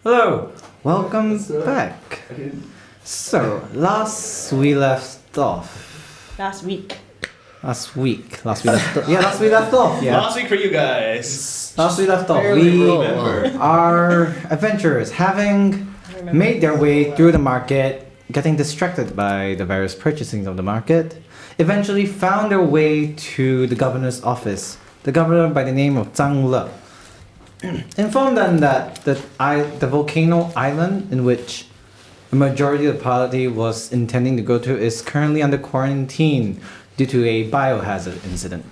Hello, welcome back. So, last we left off. Last week. Last week left off. Yeah. Last week for you guys. Last we left off. Our adventurers, having made their way through the market, getting distracted by the various purchasing of the market, eventually found their way to the governor's office. The governor, by the name of Zhang Le, informed them that the volcano island in which the majority of the party was intending to go to is currently under quarantine due to a biohazard incident.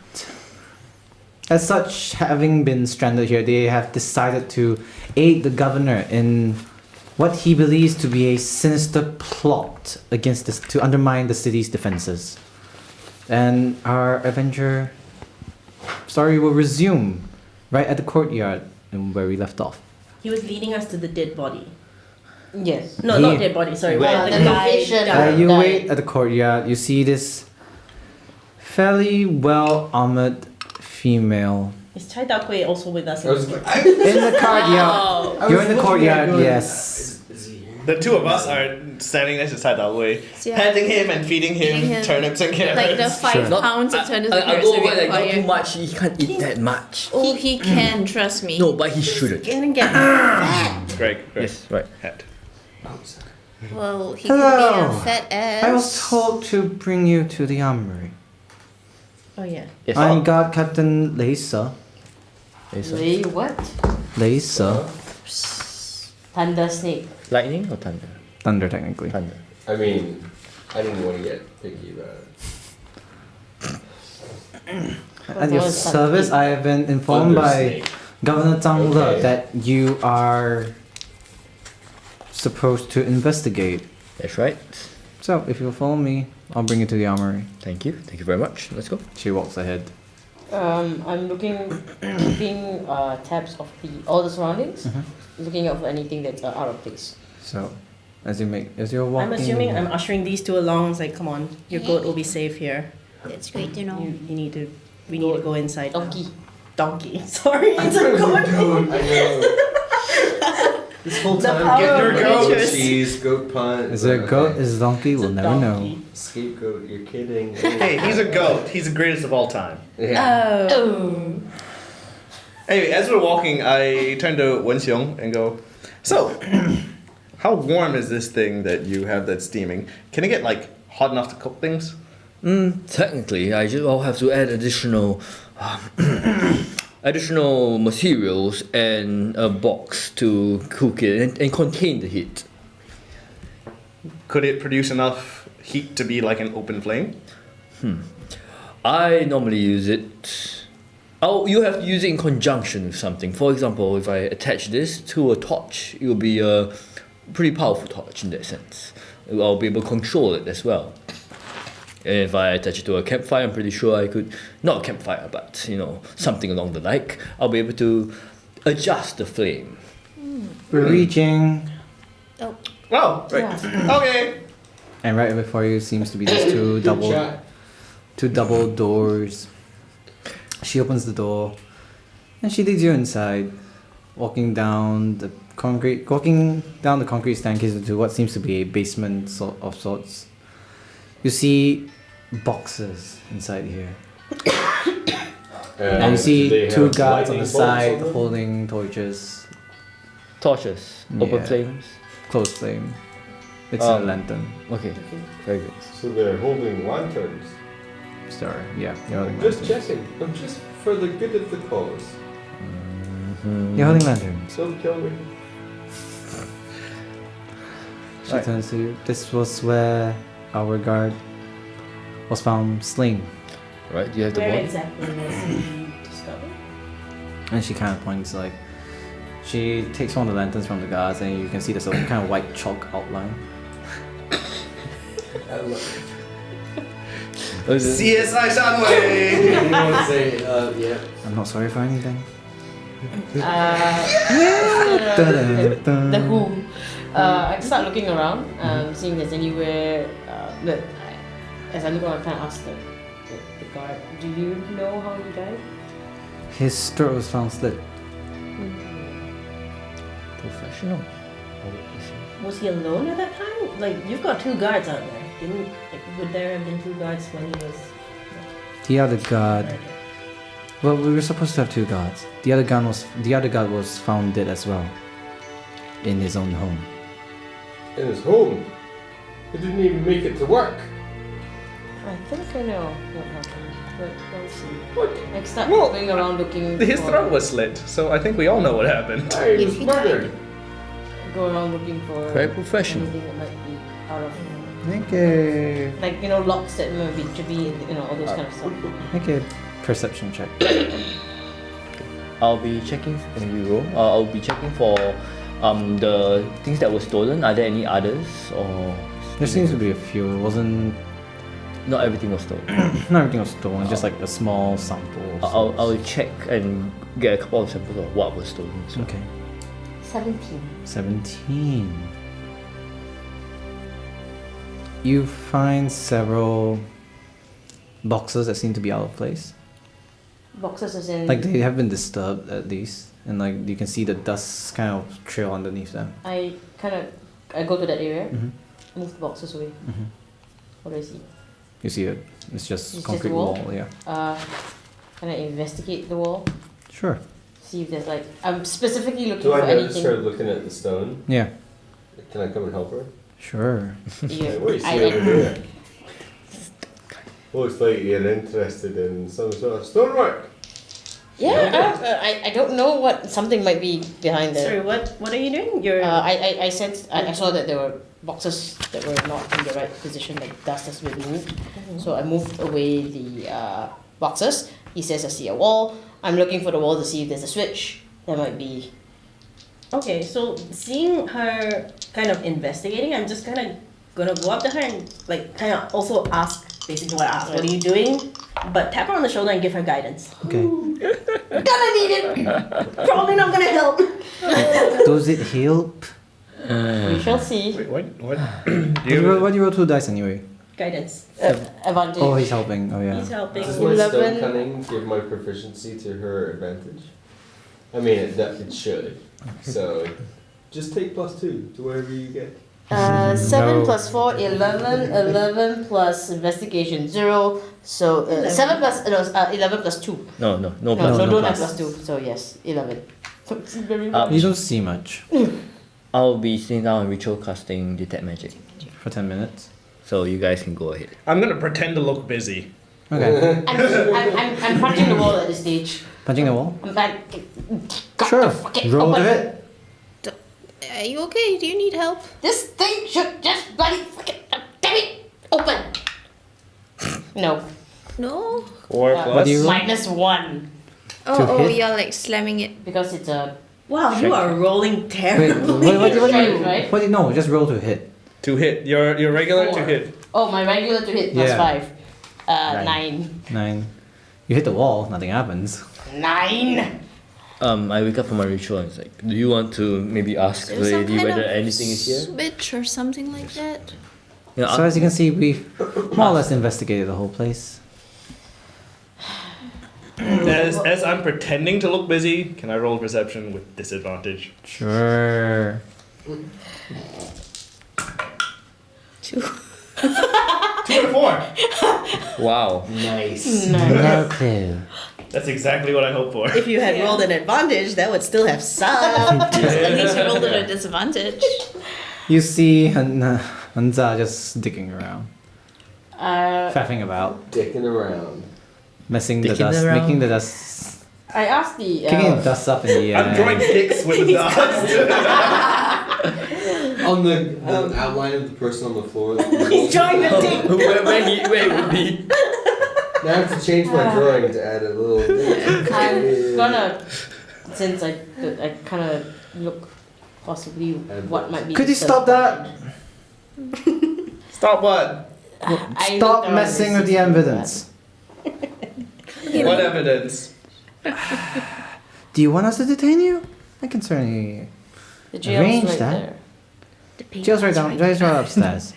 As such, having been stranded here, they have decided to aid the governor in what he believes to be a sinister plot against this to undermine the city's defenses. And our adventure story will resume right at the courtyard and where we left off. He was leading us to the dead body. Yes. No, not dead body, sorry. Where the the guy location. died. You wait at the courtyard, you see this fairly well-armored female. Is Chai Da Kuei also with us? In the courtyard, you're in the courtyard, yes. The two of us are standing next to Cai Dao Wei, petting him and feeding him turnips and carrots. Like the 5 pounds of turnips and I'll carrots go are over like not too required. much. He can't eat that much. Oh, he can, trust me. No, but he shouldn't. Gonna get fat. Greg. Yes, right. Hat. Well, he Hello. could be a fat ass. I was told to bring you to the armory. Oh yeah. Yes. I'm guard Captain Lisa. Lay what? Lisa. Thunder snake. Lightning or thunder? Thunder, technically. Thunder. I mean, I didn't want to get picky about it. At your service, I have been informed by Governor Zhang Le Okay. that you are supposed to investigate. That's right. So, if you'll follow me, I'll bring you to the armory. Thank you. Thank you very much. Let's go. She walks ahead. I'm keeping tabs of all the surroundings, looking out for anything that's out of place. So, as you're walking, I'm assuming I'm ushering these two along. It's like, come on, your goat will be safe here. That's great to know. We need to go inside. now. Donkey. Sorry, it's a goat. I know. This whole The time, power get your of goat creatures. cheese, goat punt. Is it a goat? Is it a donkey? It's We'll a never know. donkey. Scapegoat, you're kidding. Hey, he's a goat. He's the greatest of all time. Yeah. Oh. Anyway, as we're walking, I turn to Wenxiong and go, so, how warm is this thing that you have that's steaming? Can it get like hot enough to cook things? Technically, I'll have to add additional additional materials and a box to cook it and contain the heat. Could it produce enough heat to be like an open flame? I normally use it. Oh, you have to use it in conjunction with something. For example, if I attach this to a torch, it will be a pretty powerful torch in that sense. I'll be able to control it as well. And if I attach it to a campfire, I'm pretty sure I could, not a campfire, but something along the like, I'll be able to adjust the flame. We're reaching, Oh. Oh, right. Okay. and right before you seems to be these two double doors. She opens the door, and she leads you inside, walking down the concrete staircase into what seems to be a basement of sorts. You see boxes inside here, and you see two guards on the side holding torches. Torches, open Yeah. flames. Close flame. It's a lantern. Okay, very good. So they're holding lanterns. Sorry, yeah, you're holding Just lanterns. checking. I'm just for the good of the cause. You're holding lanterns. Don't kill me. She Right. turns to you. This was where our guard was found slain. Right, you have the Where body. exactly was he discovered? And she kind of points like, she takes one of the lanterns from the guards, and you can see there's a kind of white chalk outline. I love CSI Shanwei! it. You want to say, yeah. I'm not sorry for anything. The who. I start looking around, seeing if there's anywhere that as I look around, I kind of ask the guard, do you know how he died? His throat was found slit. Professional. Was he alone at that time? Like, you've got 2 guards out there. Would there have been 2 guards when he was... The other guard. Well, we were supposed to have 2 guards. The other guard was found dead as well. In his own home. In his home. He didn't even make it to work. I think I know what happened, but let's see. What? Like start Well, going around looking. His for, throat was slit, so I think we all know what happened. He was murdered. Go around looking for. Very professional. Anything that might be out of. Okay. Like locks that might be to be in, all those kind of stuff. Make a perception check. I'll be checking when we roll. I'll be checking for the things that were stolen. Are there any others or? There seems to be a few. It wasn't. Not everything was stolen. Not everything was stolen. Just like a small sample. of sorts. I'll check and get a couple of samples of what was stolen. So. Okay. 17. 17. You find several boxes that seem to be out of place. Boxes as in. Like they have been disturbed at least, and like you can see the dust kind of trail underneath them. I go to that area, Mhm. move the boxes away. Mhm. What do I see? You see it. It's just It's concrete just a wall? Yeah. Can I investigate the wall? Sure. See if there's I'm specifically looking Do for I notice anything. her looking at the stone? Yeah. Can I come and help her? Sure. Hey, what do you see over here? Looks like you're interested in some sort of stonework. Yeah, I don't know what something might be behind there. Sorry, what are you doing? You're... I sensed I saw that there were boxes that were not in the right position, like dust has been moved. So I moved away the boxes. He says I see a wall. I'm looking for the wall to see if there's a switch. There might be. Okay, so seeing her kind of investigating, I'm just kind of gonna go up to her and like kind of also ask basically what I asked. What are you doing? But tap her on the shoulder and give her guidance. Okay. Gonna need it. Probably not gonna help. Does it help? We shall see. Wait, what? What do you roll 2 dice anyway? Guidance. Advantage. Oh, he's helping. Oh yeah. He's helping. Does my stone 11. cunning give my proficiency to her advantage? I mean, it should. So, just take +2 to whatever you get. 7 No. plus 4, 11. 11 plus investigation 0. So 7 plus 11 plus 2. No No, plus. no don't have plus. plus 2. So yes, 11. So it's very You don't see much I'll be sitting down and ritual casting detect magic. for 10 minutes. So you guys can go ahead. I'm gonna pretend to look busy. Okay. I'm punching the wall at this stage. Punching the wall? I'm like, got Sure. to fucking Roll to open. hit. Are you okay? Do you need help? This thing should just bloody fucking damn it open. No. No? 4 What do you roll? -1 Oh, hit? you're like slamming it. because it's a Wow, you are rolling Wait, terribly. what do you? Strength, right? What do you? No, just roll to hit. To hit. Your regular to 4. hit. Oh, my regular to hit plus Yeah. 5. Nine. 9. 9. You hit the wall, nothing happens. 9. I wake up from my ritual and it's like, do you want to maybe ask the There's some lady kind whether of anything is here? switch or something like that. You know, So as you can see, we've more or less investigated the whole place. As I'm pretending to look busy, can I roll perception with disadvantage? Sure. 2. 2 and 4. wow. Nice. No clue. That's exactly what I hope for. If you had rolled an advantage, that would still have some. At least you rolled at a disadvantage. You see Hanza just digging around, faffing about, Dicking around. messing the Dicking dust, around. making the dust, I asked the. kicking the dust up in the air. I'm drawing dicks with the dust. On the outline of the person on the floor. He's drawing the dick. where would be? Now I have to change my drawing to add a little. I'm gonna, since I kind of look possibly what might be. Could you stop that? Stop what? I Stop looked around messing and with the see evidence. What evidence? Do you want us to detain you? I can certainly. The jail's Arrange right that. there. The paper's Jill's right down. Jill's right upstairs.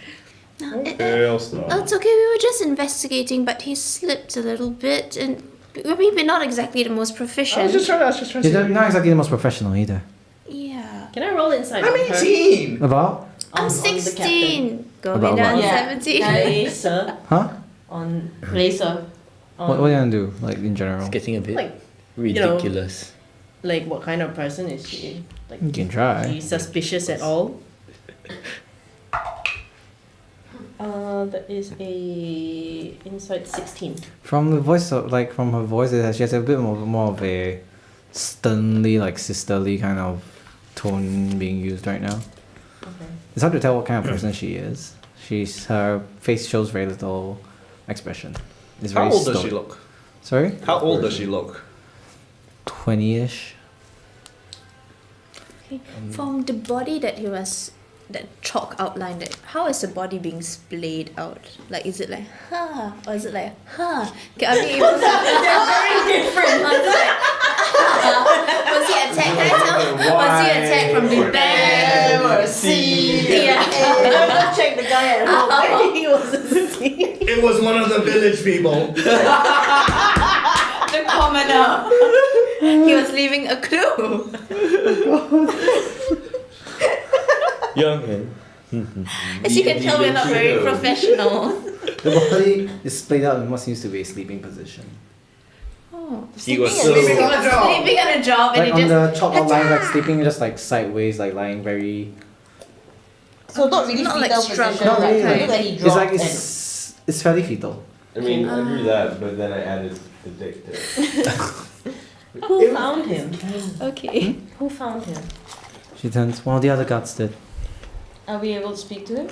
No, Hell stop. oh, it's okay. We were just investigating, but he slipped a little bit, and we're not exactly the most I proficient. was just trying to You're not exactly the most professional either. Yeah. Can I roll inside I'm on her? 18! About? I'm On the captain. 16. Going About down what? Yeah. 17. Laser Huh? on Laser. What are you gonna do, like in general? It's getting a bit like know, ridiculous. like what kind of person is she? Like You can try. is she suspicious at all? That is a inside 16. From the voice, from her voice, she has a bit more of a sternly, like sisterly kind of tone being used right now. Okay. It's hard to tell what kind of person she is. Her face shows very little expression. It's very How old does she stoic. look? Sorry? How old does she look? 20-ish. Okay. From the body that he was, that chalk outline, that how is the body being splayed out? Like, is it like ha, or is it like ha? Okay, I mean, they're very different. Was he attacked? Can I tell? Was he attacked from the back or C? Yeah. Never check the guy at home. Maybe he was a C. It was one of the village people. The commoner. He was leaving a clue. Young man. As you can tell, we're not very professional. The body is splayed out in what seems to be a sleeping position. Oh, He was sleeping so- on a job. Sleeping on a job, and Like he on just the chalk outline, like sleeping just like sideways, like lying very. So not really Not like fetal strung, position, not really, like like- that he It's dropped like and- it's fairly fetal. I mean, I agree that, but then I added the dick to it. Who found him? okay. Who found him? She turns. One of the other guards did. Are we able to speak to him?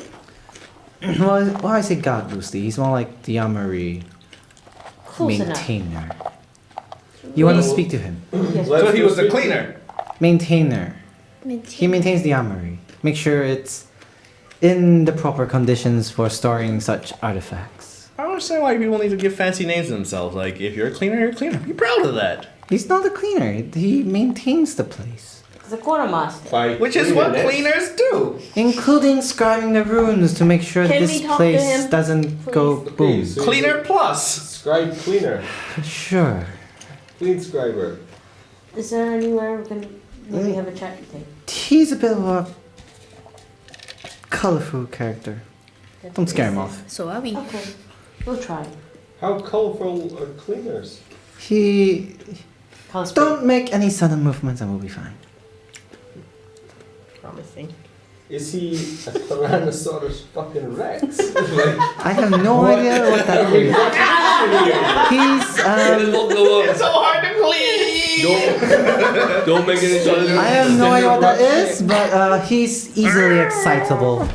Well, I say guard loosely. He's more like the armory Close enough. maintainer. You want to Well- speak to him? Yes. So he was the cleaner. Maintainer. He maintains the armory. Make sure it's in the proper conditions for storing such artifacts. I don't understand why people need to give fancy names to themselves. Like, if you're a cleaner, you're a cleaner. Be proud of that. He's not a cleaner. He maintains the place, It's a quartermaster. Which is what cleaners do. including scribing the runes to make sure Can we this talk to place him, doesn't go please? boom. Okay, so- Cleaner plus. Scribe cleaner. Sure. Clean scriber. Is there anywhere we can maybe have a chat with him? He's a bit of a colorful character. Don't scare him off. So are we. Okay, we'll try. How colorful are cleaners? He Call spray. don't make any sudden movements and we'll be fine. Promising. Is he a Tyrannosaurus fucking Rex? Like, I have no idea what that is. He's It's so hard to clean. Don't make any sudden. I have no idea what that is, but he's easily excitable.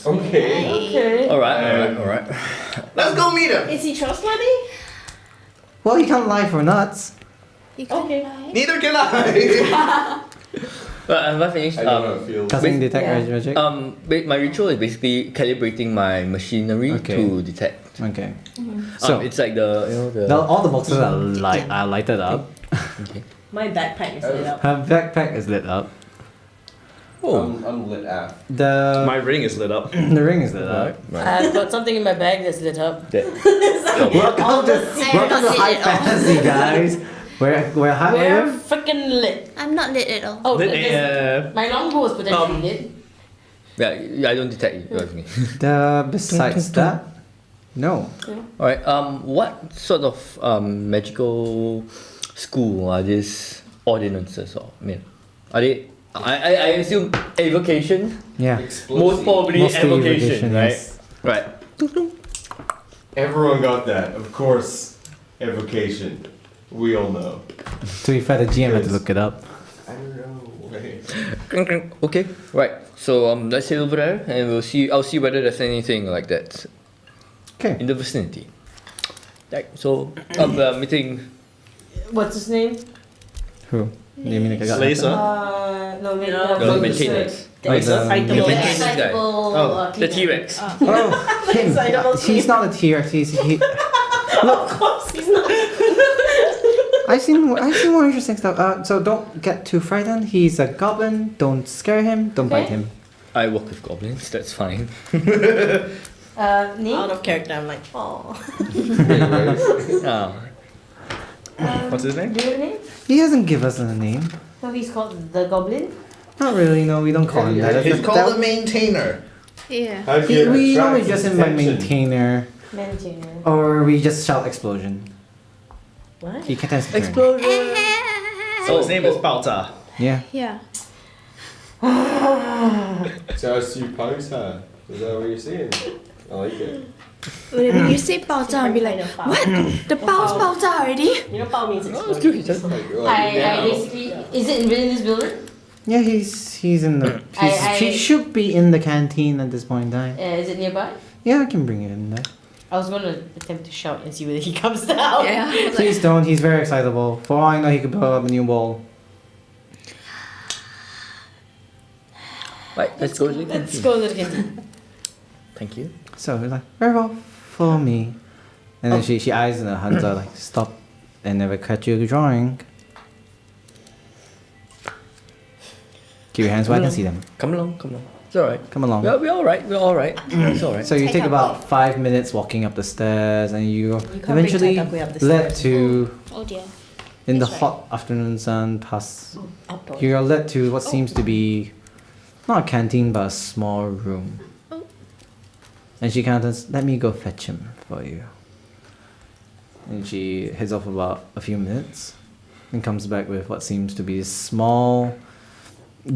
okay. Okay. Alright. Let's go meet him. Is he trustworthy? Well, you can't lie for nuts. You can Okay. lie. Neither can I. Have I finished? I don't know, it feels... Casting detect Yeah. magic. My ritual is basically calibrating my machinery Okay. to detect. Okay. So It's like the all the boxes are lighted up. My backpack is lit up. Her backpack is lit up. I'm lit out. The My ring is lit up. the ring is lit up. I've got something in my bag that's lit up. Welcome to high fantasy, guys. We're high. We're freaking lit. I'm not lit at all. Oh, my longbow was potentially lit. Yeah, I don't detect you. Besides that, no. Alright, what sort of magical school are these ordinances of? I mean, are they? I assume evocation. Yeah. Most probably Mostly evocation, right? yes. Right. Everyone got that. Of course, evocation. We all know. To be fair, the GM had to look it up. I don't know. Wait. Okay. Right. So let's head over there, and we'll see. I'll see whether there's anything like that Okay. in the vicinity. Right. So meeting. What's his name? Who? Do you mean like I got Lisa? No, maybe No. The maintenance. Like the- Excitable. the maintenance guy. Oh, The T-Rex. Oh, him. Excitable He's not a T-Rex. He. Of course he's not. I've seen more interesting stuff. So don't get too frightened. He's a goblin. Don't scare him. Don't bite him. I work with goblins. That's fine. Name? Out of character, I'm like, oh. Ah. What's his name? Do you have a name? He hasn't given us a name. So he's called the Goblin? Not really, no, we don't call him that. He's called the maintainer. Yeah. How'd He, you we attract normally just his in my attention? maintainer, Maintainer. or we just shout explosion. What? He can't turn. Explosion! So his name is Baota. Yeah. Yeah. So it's you pose her. Is that what you're saying? I like it. When you say 爆炸, I'll be like, what? The 爆炸 already? You know, bao means Oh, explosion. still, he just- Like, I basically, is it within this building? Yeah, he's in the. He should be in the canteen at this point in time. Is it nearby? Yeah, I can bring it in there. I was gonna attempt to shout and see whether he comes down. Yeah. I was like, Please don't. He's very excitable. For all I know, he could blow up a new wall. Right, let's go to the Let's canteen. go to the canteen. Thank you. So he's like, very well, follow me. And then she eyes the hunter like, stop, and never cut you drawing. Keep your hands where I can see them. Come along, come along. It's alright. Come along. We're alright, we're alright. It's alright. So you Take take up about 5 minutes walking up the stairs, and you can't bring eventually Taikaku up the led stairs. to, oh dear. in the That's right. hot afternoon sun, past. Up You are led to what seems to be not a canteen but a small room. Oh. And she kind of says, let me go fetch him for you. And she heads off about a few minutes and comes back with what seems to be a small,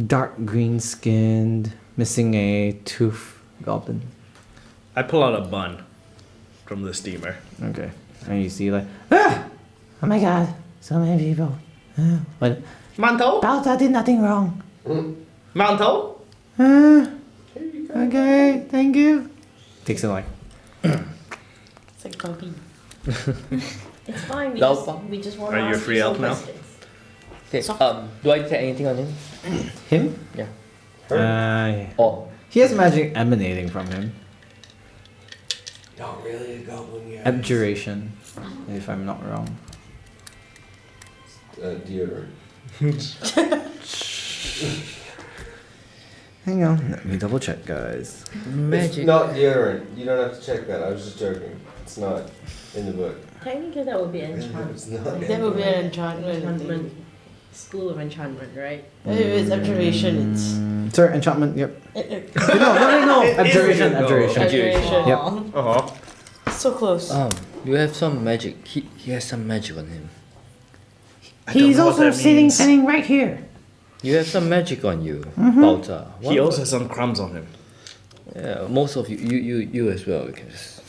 dark green skinned, missing a tooth goblin. I pull out a bun from the steamer. Okay. And you see like, ah! Oh my god, so many people. But Manto? Balta did nothing wrong. Manto? Okay, thank you. Takes it like, It's like puppy. It's fine. We Lao just, Pang. we just want Are to you ask free you some elf now? questions. Okay, do I detect anything on him? him? Yeah. Yeah. Oh, He has magic emanating from him. Not really a goblin yet. Abjuration, if I'm not wrong. Deodorant. Hang on, let me double check, guys. magic. It's not deodorant. You don't have to check that. I was just joking. It's not in the book. Technically, that would be enchantment. It's not. That would be an enchantment. Enchantment. School of enchantment, right? If it's abjuration, it's. Sir, enchantment, yep. It, No, It is abjuration, a go. abjuration. abjuration. Yep. Uh-huh. So close. You have some magic. He has some magic on him. I don't know what that means. standing right here. You have some magic on you, Balta. He also has some crumbs on him. Yeah, most of you as well. Because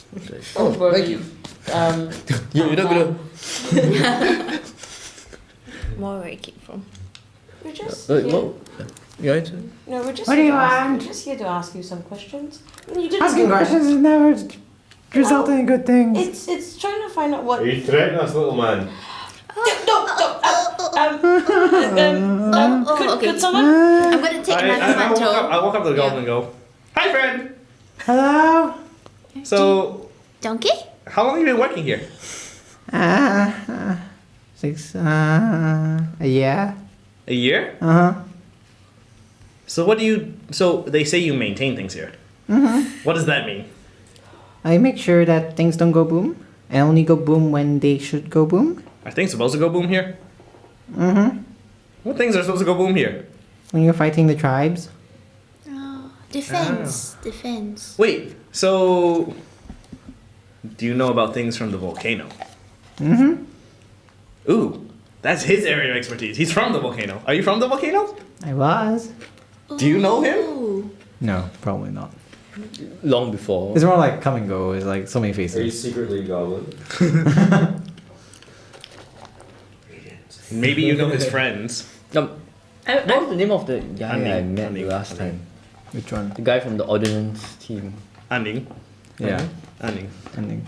Oh, thank you. you're not gonna. More where it came from. We're just. What? here- You answer? No, we're just. What do here you to ask- want? We're just here to ask you some questions. You didn't Asking do- questions is never result in good things. It's trying to find out what. Are you threatening us, little man? Could someone? I'm gonna take another I walk mantle. up, I walk up to the goblin and go, "Hi, friend. Hello? So, Donkey? how long have you been working here? 6, a year? A year? Uh-huh. So what do you? So they say you maintain things here. What does that mean? I make sure that things don't go boom, and only go boom when they should go boom. Are things supposed to go boom here? Mm-hmm. What things are supposed to go boom here? When you're fighting the tribes. Oh, defense. Defense. Wait. So, do you know about things from the volcano? Mm-hmm. Ooh, that's his area of expertise. He's from the volcano. Are you from the volcano? I was. Do you know him? Ooh. No, probably not. Long before. It's more like come and go. It's like so many Are you faces. secretly a goblin? Maybe you know his friends. What was the name of the guy I met Anning. last time? Which one? The guy from the ordnance team. Anning. Yeah. Anning. Ending.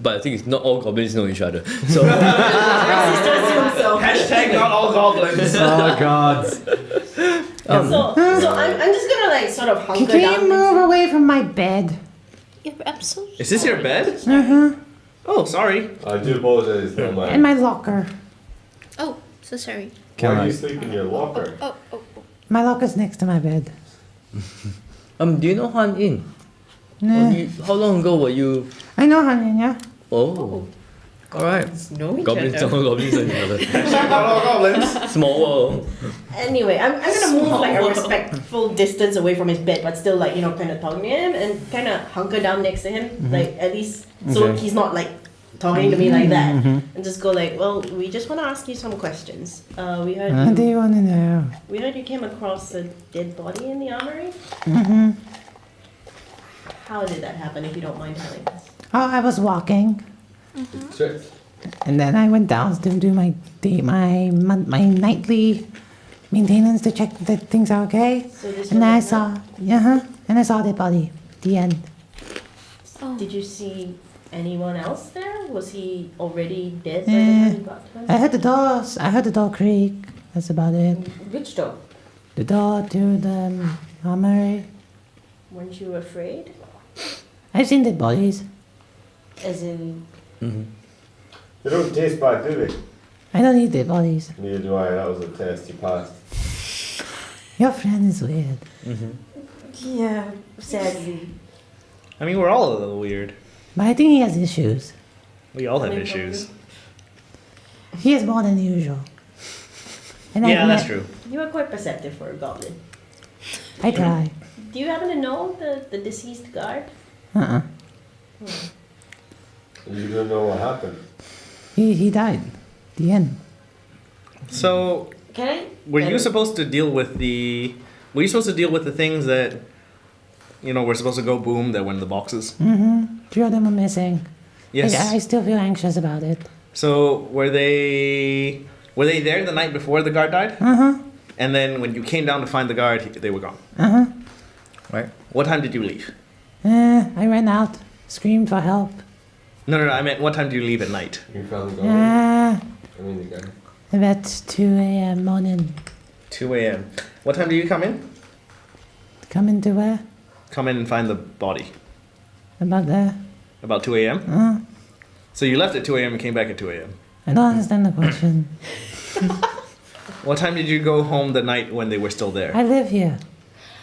But I think it's not all goblins know each other. So Hashtag not all goblins. Oh God. So I'm just gonna like sort of hunker down. away from my bed? You're absolute. Is this your bed? Uh-huh. Oh, sorry. I do apologize, little man. my locker. Oh, so sorry. Why do you sleep in your locker? Oh. My locker's next to my bed. do you know Han In? How long ago were you? I know, honey, yeah. Oh. Alright. know each Goblins other. don't goblins know each other. Not all goblins. Small world. Anyway, I'm gonna move like a respectful distance away from his bed, but still like, you know, kind of talking to him and kind of hunker down next to him, like at least so Okay. he's not like talking to me like that, and just go like, well, we just want to ask you some questions. We heard What do you want to know? we heard you came across a dead body in the armory. How did that happen, if you don't mind telling us? Oh, I was walking, Trick. and then I went down to do my nightly maintenance to check that things are okay. So this And was I at saw, night? and I saw the body. The end. Oh. Did you see anyone else there? Was he already dead by the time you got to us? I heard the doors. I heard the door creak. That's about it. Which door? The door to the armory. Weren't you afraid? I've seen dead bodies. As in, They don't taste bad, do they? I don't eat dead bodies. Neither do I. That was a test you passed. Your friend is weird. yeah, sadly. I mean, we're all a little weird. But I think he has issues. We all have Maybe. issues. He has more than usual. And Yeah, I've that's met- true. You are quite perceptive for a goblin. I try. Do you happen to know the deceased guard? You don't know what happened. He died. The end. So, Can I? were can you I- supposed to deal with the? Were you supposed to deal with the things that, you know, were supposed to go boom that went in the boxes? 3 of them are missing. Yes. I still feel anxious about it. So were they there the night before the guard died? And then when you came down to find the guard, they were gone. Right. What time did you leave? I ran out, screamed for help. No, I meant what time did you leave at night? You found the goblin? I mean the guy. About 2 a.m. morning. 2 a.m. What time did you come in? Come into where? Come in and find the body. About there. About 2 a.m.? So you left at 2 a.m. and came back at 2 a.m. I don't understand the question. What time did you go home the night when they were still there? I live here.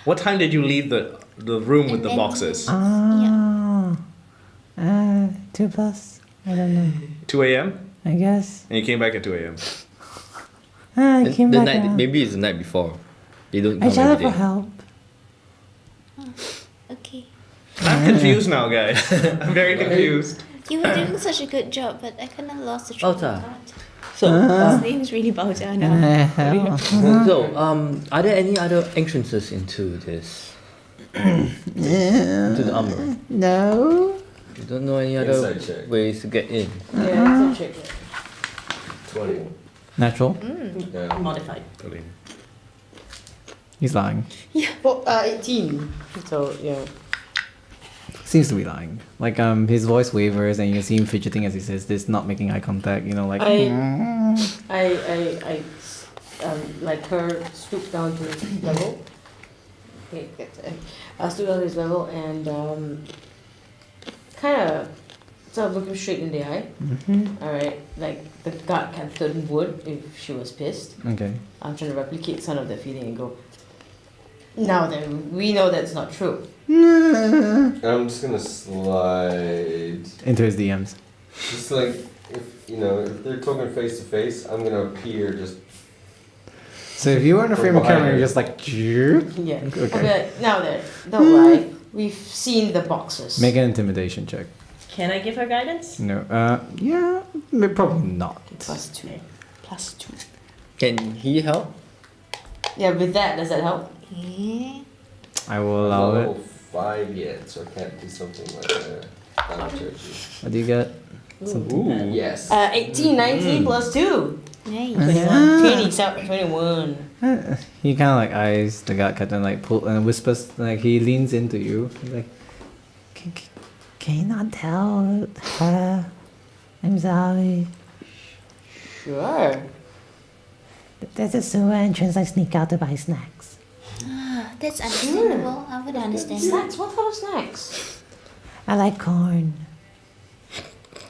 What time did you leave the room with the then- boxes? Ah. 2 plus. I don't know. 2 a.m.? I guess. And you came back at 2 a.m. I And came the back. night, around. maybe it's the night before. They don't I come shouted every for day. help. Okay. I'm confused now, guys. I'm very confused. You were doing such a good job, but I kind of lost the train of Bauta. thought. So, His name's really Bauta now. so are there any other entrances into this? Into the armor? No. You don't know any other Inside check. ways to get in? Yeah, it's a check. 20. Natural. Yeah. Modified. He's lying. Well, 18. So, yeah. Seems to be lying. Like his voice wavers and you can see him fidgeting as he says this, not making eye contact. You know, like. I like her stoop down to his level. Okay, I stoop down to his level and kind of sort of look him straight in the eye. Alright, like the guard captain would if she was pissed. Okay. I'm trying to replicate some of that feeling and go, now then, we know that's not true. I'm just gonna slide. Into his DMs. Just like, if they're talking face to face, I'm gonna appear just. So if you were in a frame of From camera, you're behind just like. "Chirp." Yeah. Okay. I'll be like, now then, don't lie. We've seen the boxes. Make an intimidation check. Can I give her guidance? No. Yeah. Probably not. +2. +2. Can he help? Yeah, with that, does that help? Yeah. I will I'm allow not it. level 5 yet, so I can't do something like that. What do you get? Ooh. Yes. 18, 19 +2. Nice. 21. 20, 21. He kind of like eyes the guard captain, like pull and whispers, like he leans into you. He's like, can you not tell her? I'm sorry. Sure. There's a sewer entrance. I sneak out to buy snacks. That's understandable. I would understand that. Snacks? What kind of snacks? I like corn.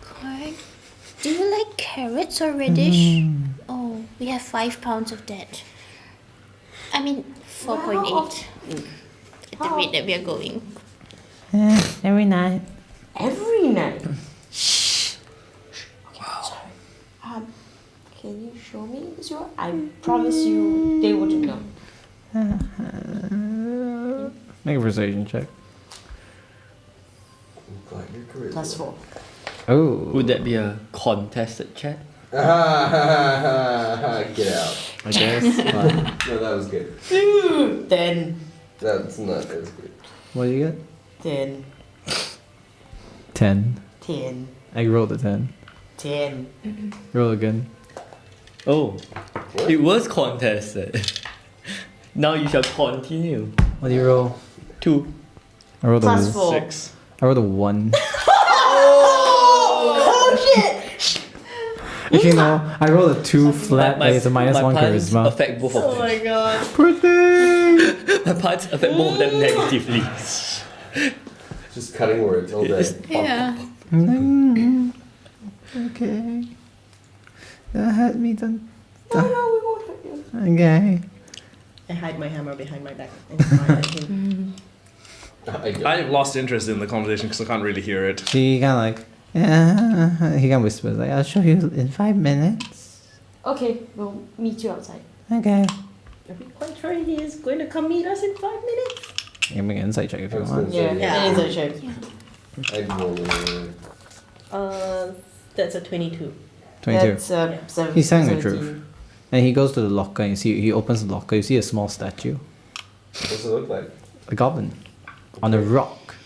Corn? Do you like carrots or radish? Oh, we have 5 pounds of that. I mean, 4.8 at the rate that we are going. Every night. Every night. Can you show me this one? I promise you they wouldn't know. Make a persuasion check. I'm glad you're correct. +4. Oh. Would that be a contested chat? Get out. I guess. No, that was good. 10. That's not as good. What do you get? 10. 10. 10. I rolled a 10. 10. Roll again. Oh, it was contested. Now you shall continue. What do you roll? 2. I rolled a +4. 6. I rolled a 1. Oh shit! Actually, no. I rolled a 2 flat, but it's a -1 my puns charisma. affect both of Oh them. my god. Poor thing! My puns affect both of them negatively. Just cutting words all day. Yeah. Okay. That hurt me then. Oh no, we won't hurt you. Okay. I hide my hammer behind my back and smile at him. I've lost interest in the conversation because I can't really hear it. He kind of like, yeah. He kind of whispers like, I'll show you in 5 minutes. Okay, we'll meet you outside. Okay. Are we quite sure he is going to come meet us in 5 minutes? You can make an insight check if you I was want. gonna say, Yeah, it is a check. I'd roll That's a 22. 22. That's 7. He's telling the 17. truth. And he goes to the locker and you see, he opens the locker, you see a small statue. What does it look like? A goblin. On a rock.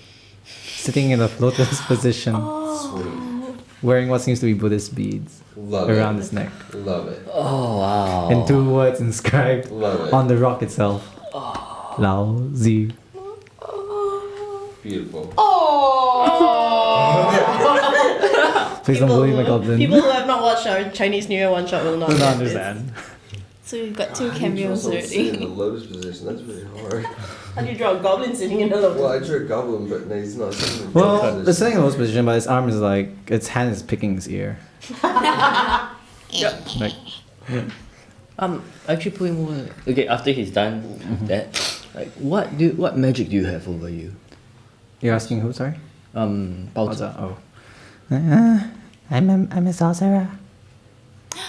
Sitting in a lotus position. Sweet. Wearing what seems to be Buddhist beads Love around it. his neck. Love it. Oh wow. And 2 words inscribed Love it. on the rock itself. Lao Zi. Beautiful. Please don't believe my goblin. People who have not watched our Chinese New Year one shot will not Do not get this. understand. So we've got 2 How do you draw cameos someone sitting in the already. lotus position. That's really hard. How do you draw a goblin sitting in a lotus? Well, I drew a goblin, but no, he's not sitting in the Well, lotus it's position. sitting in a lotus position, but its arm is like, its hand is picking his ear. Like, Actually put him over. Okay, after he's done that, like what magic do you have over you? you're asking who, sorry? Bao Zi. Oh. I'm a sorcerer.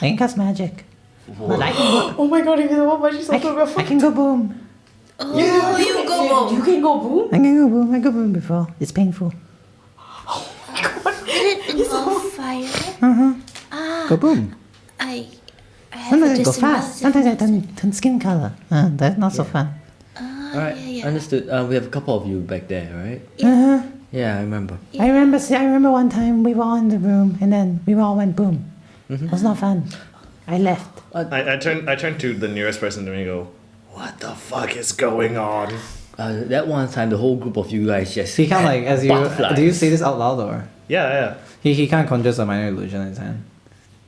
I can cast magic. But I can go, Oh my god, if you know what much is I can go boom. Oh, you go You boom. can go boom? I can go boom. I go boom before. It's painful. Did it involve fire? Go boom. I have Sometimes a I go fast. Sometimes I turn skin color. That's not so fun. Alright, understood. We have a couple of you back there, right? Uh-huh. Yeah, I remember. I remember one time we were all in the room and then we all went boom. It was not fun. I left. I turn to the nearest person to me and go, what the fuck is going on? That one time, the whole group of you guys just. He kind of like, as you, Butterflies. do you say this out loud or? Yeah. He kind of conjures a minor illusion in his hand.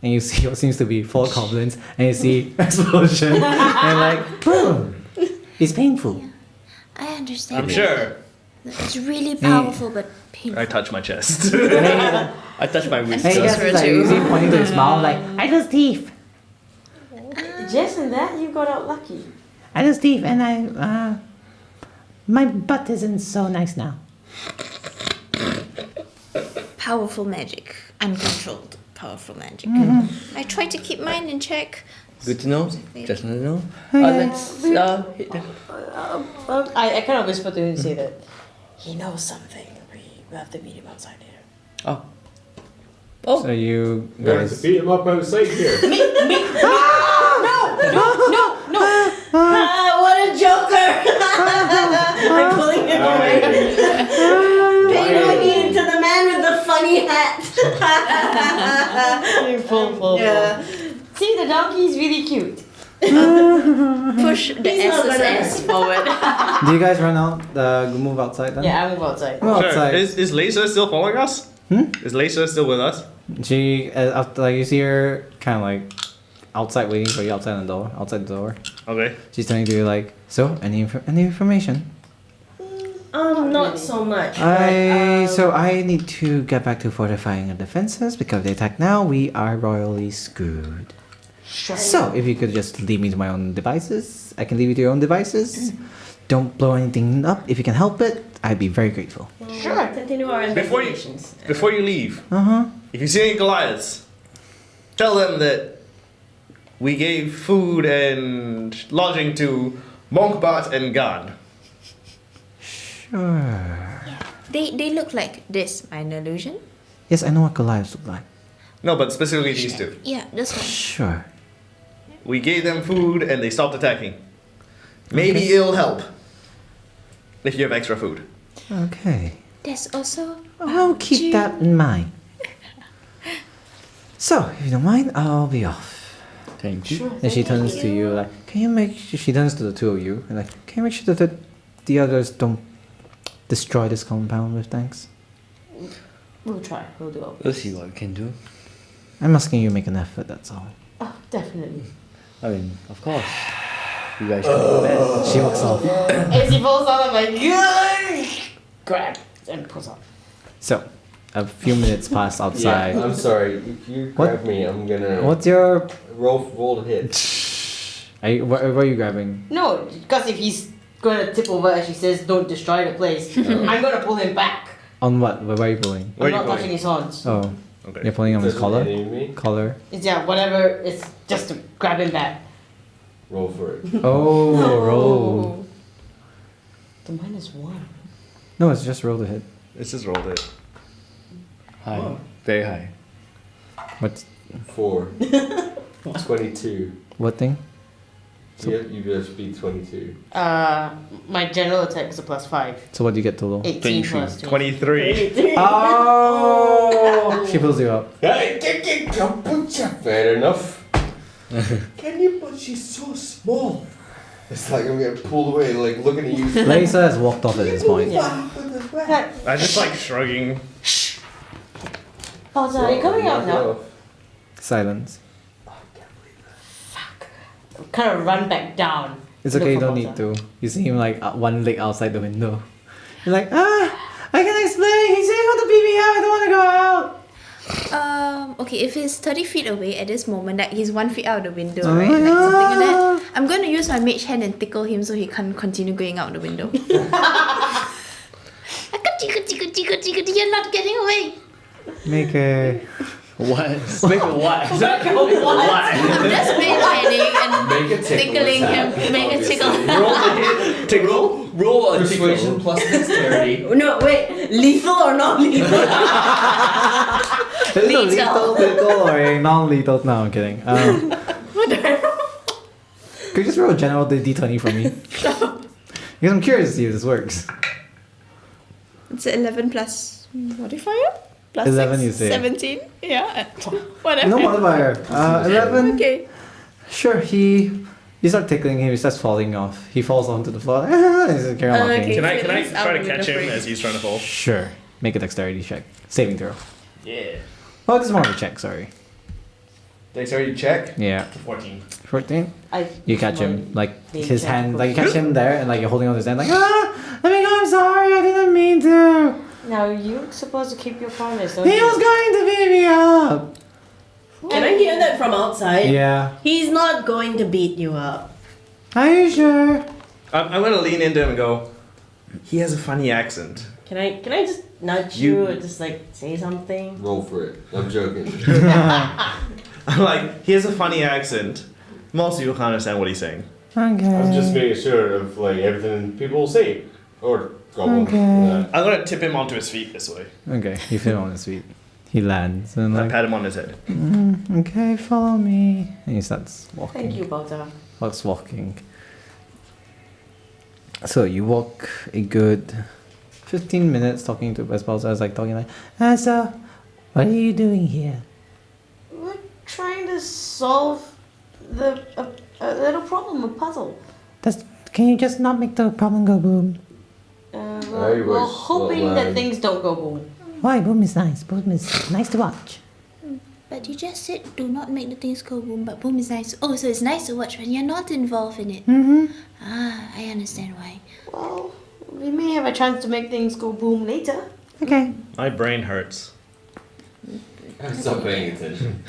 And you see what seems to be 4 goblins and you see explosion and like, boom. It's painful. I understand. I'm sure. It's really powerful, but painful. I touch my chest. I touched my wrist. And he gets like, you see him pointing to his mouth like, I lose teeth. Just in that, you got out lucky. I lose teeth and my butt isn't so nice now. Powerful magic. Uncontrolled powerful magic. I try to keep mine in check. Good to know. Just to know. Oh, yeah. Let's hit them. I kind of whispered to him and say that he knows something. We have to meet him outside here. Oh. So you We have to guys... beat him up outside here. What a joker! I'm pulling him away. Pay me into the man with the funny hat. Pull. Yeah. See, the donkey is really cute. Push the He's not gonna- SSS forward. Do you guys run out, move outside then? Yeah, I move outside. Move Sure. outside. Is Lisa still following us? Is Lisa still with us? She, after, like, you see her kind of like outside waiting for you outside the door. Okay. She's telling you like, so any information? Not so much. So I need to get back to fortifying our defenses because if they attack now, we are royally screwed. So if you could just leave me to my own devices, I can leave you to your own devices. Don't blow anything up. If you can help it, I'd be very grateful. Sure. Continue our Before you- investigations. Before you leave, Uh huh. if you see any Goliaths, tell them that we gave food and lodging to Monkbot and Gan. Sure. They look like this. My illusion. Yes, I know what Goliaths look like. No, but specifically these two. Yeah, this one. Sure. We gave them food and they stopped attacking. Maybe it'll help if you have extra food. Okay. There's also. I'll keep that in mind. So, if you don't mind, I'll be off. Thank you. And she turns to you like, can you make sure, she turns to the two of you and like, can you make sure that the others don't destroy this compound with thanks? We'll try. We'll do our We'll see what we can do. I'm asking you to make an effort, that's all. Oh, definitely. I mean, of course. You guys can do best. She walks off. As he falls out, I'm like, grab and pulls up. So, a few minutes pass outside. Yeah, I'm sorry. If you What? grab me, I'm gonna What's your... roll to hit. what are you grabbing? No, because if he's gonna tip over as she says, don't destroy the place, I'm gonna pull him back. On what? Where are you pulling? Where I'm are you not touching pulling? his horns. Oh, Okay. you're pulling on his Doesn't collar? any of me? Collar. It's whatever. It's just to grab him back. Roll for it. Oh, roll. The -1. No, it's just roll to hit. It's just rolled it. High. Very high. What's... 4. 22. What thing? You just beat 22. My general attack is a +5. So what do you get total? 18 plus 2. 23. Oh! She pulls you up. Fair enough. Can you? But she's so small. It's like I'm getting pulled away, like looking at you. Lisa has walked off at this point. I just like shrugging. Oh, so are you coming out now? Silence. Kind of run back down. It's Look okay, you for don't need to. You see him like one leg outside the window. You're like, I can explain. He said he want to beat me out. I don't want to go out. Okay, if he's 30 feet away at this moment, like he's 1 feet out of the window, right? Like something like that. I'm going to use my mage hand and tickle him so he can't continue going out the window. You're not getting away. Make a... What? Make a what? Just mage handing and tickling him. Make a tickle. Roll the hit. Tickle. Roll a Persuasion tickle. plus dexterity. No, wait. Lethal or not lethal? Is it a lethal tickle or a non-lethal? No, I'm kidding. Could you just roll a general d20 for me? Because I'm curious to see if this works. It's 11 plus modifier? Plus 11 you 6, say. 17? Yeah. Whatever. No modifier. 11. Okay. Sure, you start tickling him, he starts falling off. He falls onto the floor. He's just carry on laughing. Okay. Can I So he's try out to of catch the him frame. as he's trying to fall? Sure. Make a dexterity check. Saving throw. Yeah. Oh, this is more of a check, sorry. Dexterity check. Yeah. 14. 14. I You catch him, like Being his hand, careful. like you catch him there and like you're holding on his hand, like, let me go, I'm sorry, I didn't mean to. Now you're supposed to keep your promise, don't He you? was going to beat me up. Can I hear that from outside? Yeah. He's not going to beat you up. Are you sure? I'm gonna lean into him and go, he has a funny accent. Can I just nudge You- you or just like say something? Roll for it. I'm joking. I'm like, he has a funny accent. Most people can't understand what he's saying. Okay. I'm just making sure of like everything people say. Or goblin. Okay. I'm gonna tip him onto his feet this way. Okay, you feel on his feet. He lands and I like, pat him on his head. okay, follow me. And he starts walking. Thank you, Balta. Starts walking. So you walk a good 15 minutes talking to Esposa. I was like talking like, so what are you doing here? We're trying to solve a little problem, a puzzle. Can you just not make the problem go boom? We're wish hoping that that line- things don't go boom. Why? Boom is nice. Boom is nice to watch. But you just said do not make the things go boom, but boom is nice. Oh, so it's nice to watch when you're not involved in it. Mm-hmm. Ah, I understand why. Well, we may have a chance to make things go boom later. Okay. My brain hurts. Stop paying attention.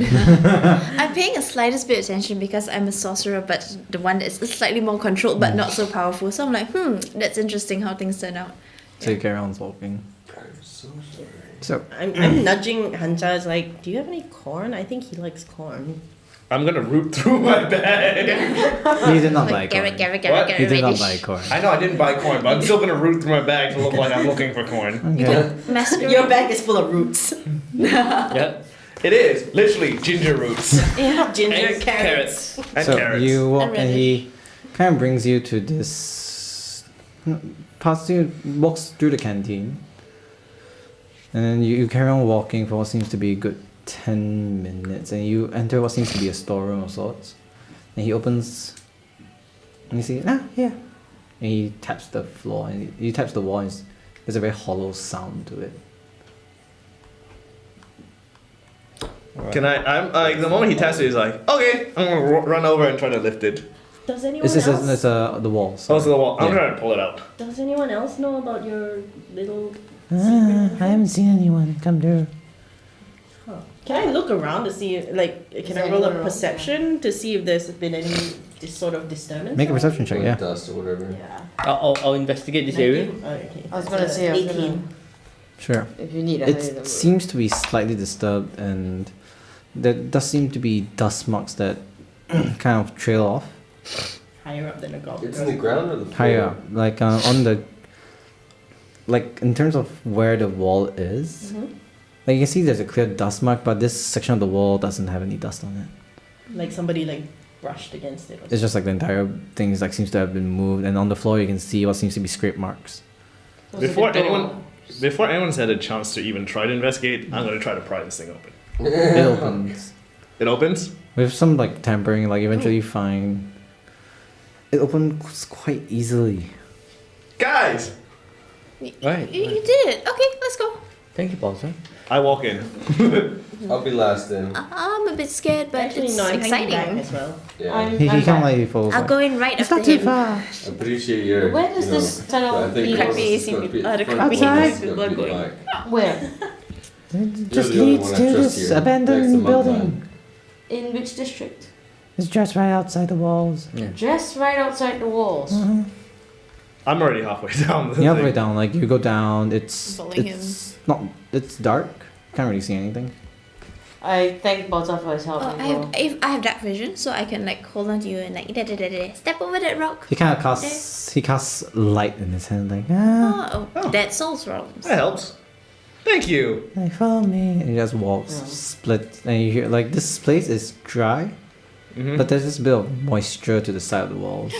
I'm paying a slightest bit of attention because I'm a sorcerer, but the one that's slightly more controlled but not so powerful. So I'm like, that's interesting how things turn out. So you carry on walking. I'm so sorry. So I'm nudging Hanja. Is like, do you have any corn? I think he likes corn. I'm gonna root through my bag. You did not buy Like coin. What? You did not Reddish. buy coin. I know I didn't buy coin, but I'm still gonna root through my bag to look like I'm looking for coin. Okay. Masquerade. Your bag is full of roots. Yeah. It is literally ginger roots Yeah. Ginger, And carrots. and So carrots. you walk And and he kind of brings you to this, walks through the canteen. And then you carry on walking for what seems to be a good 10 minutes. And you enter what seems to be a storeroom of sorts. And he opens, and you see, here. And he taps the floor, and he taps the wall, and there's a very hollow sound to it. Can I'm like the moment he taps it, he's like, okay, I'm gonna run over and try to lift it. Does anyone It's else? the wall. Oh, to the wall. I'm Yeah. trying to pull it out. Does anyone else know about your little? I haven't seen anyone come through. Can I look around to see, like, can I there roll anyone a around? perception to see if there's been any this sort of disturbance? Make a perception check, Like yeah. dust or whatever. Yeah. I'll investigate this area. 19? Oh, okay. I was gonna say, I was gonna- 18. Sure. If you need a higher It number. seems to be slightly disturbed, and there does seem to be dust marks that kind of trail off Higher up than a goblin. It's in the ground or the floor? higher up, like on the, like in terms of where the wall is. Mhm. Like you can see, there's a clear dust mark, but this section of the wall doesn't have any dust on it. Like somebody like brushed against it. Or It's just like the entire thing is like seems to have been moved, and on the floor you can see what seems to be scrape marks. There's a Before big door. Before anyone's had a chance to even try to investigate, I'm gonna try to pry this thing open. It opens It opens. with some like tampering. Like eventually you find it opens quite easily. Guys, Right. You did it. Okay, let's go. Thank you, Bowser. I walk in. I'll be last in. I'm a bit scared, but Actually, it's no, I'm hanging back exciting. as well. Yeah. He I'm can't back. let you fall. I'll go in right It's after not too him. far. I appreciate your. Where does this tunnel I think lead? yours Crappy is gonna AC be- the crappy front AC door is people gonna are be going. like- Where? It You're just the only leads one I to trust this here. Next to abandoned Mudman. building. In which district? It's just right outside the walls. Just right outside the walls. I'm already halfway down. The You're halfway thing. down, like you go down, it's Following it's dark. Can't really see anything. I thank Bowser for his help. Oh, as I well. have if I have dark vision, so I can like hold on to you and like step over that rock. He kind of casts light in his hand, like Dead Souls realms. That helps. Thank you. like follow me. And he just walks, Yeah. split, and you hear like this place is dry, Mhm. but there's this bit of moisture to the side of the walls.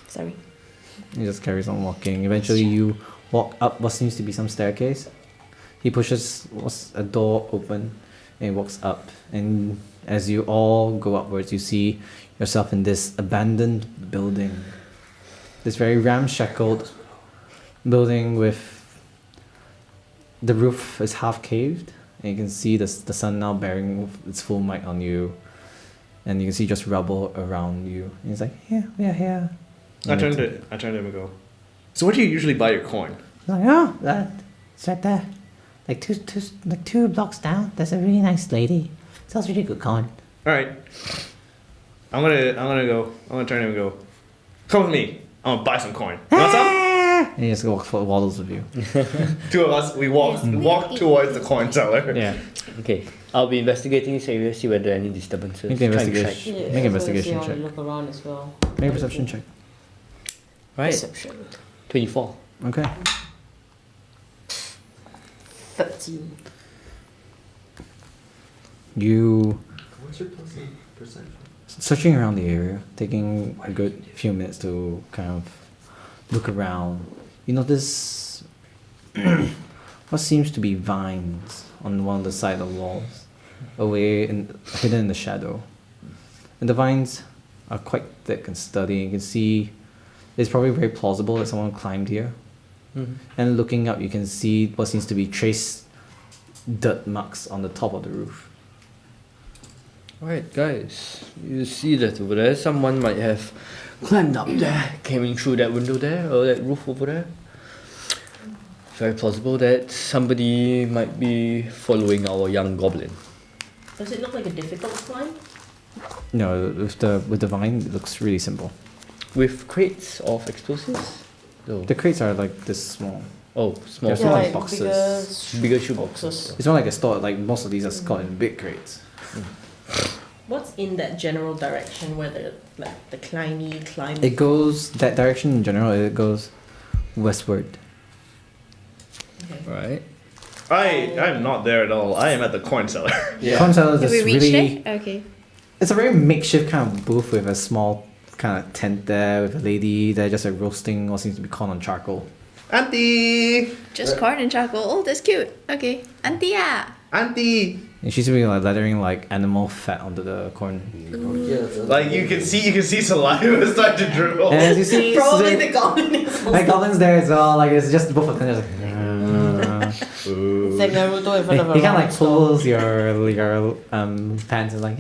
Sorry. He just carries on walking. Eventually, you walk up what seems to be some staircase. He pushes a door open, and he walks up. And as you all go upwards, you see yourself in this abandoned building. This very ramshackled building with the roof is half caved, and you can see the sun now bearing its full might on you. And you can see just rubble around you. And he's like, yeah, we are here. I turned to him and go, so where do you usually buy your coin? Like, oh, it's right there. Like two blocks down. There's a really nice lady. Sells really good coin. Alright. I'm gonna turn to him and go, come with me. I'm gonna buy some coin. You want some? And he just waddles with you. Two of us, we walk towards the coin seller. Yeah. Okay. I'll be investigating this area, see whether any disturbances. Make an Try and investigation. track. Yeah, Make an I was gonna say, investigation I wanna check. look around as well. Make a perception check. Right. Perception. 24. Okay. 13. You What's your plus in perception? searching around the area, taking a good few minutes to kind of look around. You notice what seems to be vines on one of the side of the walls, hidden in the shadow. And the vines are quite thick and sturdy. You can see it's probably very plausible that someone climbed here. Mhm. And looking up, you can see what seems to be traced dirt marks on the top of the roof. Alright, guys. You see that over there? Someone might have climbed up there, came in through that window there, or that roof over there. Very plausible that somebody might be following our young goblin. Does it look like a difficult climb? No, with the vine, it looks really simple. With crates of explosives? No. The crates are like this small. Oh, small. Yeah, Yeah, small like boxes. Bigger shoe boxes. boxes. It's not like a store. Like most of these are stored in big crates. What's in that general direction where the climbing? It goes that direction in general. It goes westward. Right. I'm not there at all. I am at the corn cellar. Corn cellar is Did we just reach really. there? Okay. It's a very makeshift kind of booth with a small kind of tent there with a lady there just like roasting what seems to be corn on charcoal. Auntie! Just corn and charcoal. Oh, that's cute. Okay. Auntie, yeah. Auntie! And she's really like lathering like animal fat onto the corn. Like you can see saliva start to drool. And as you see, Probably the goblin is like goblins there as well. Like it's just both of them just like. It's like Naruto in front of a He kind of round like stone. pulls your pants and like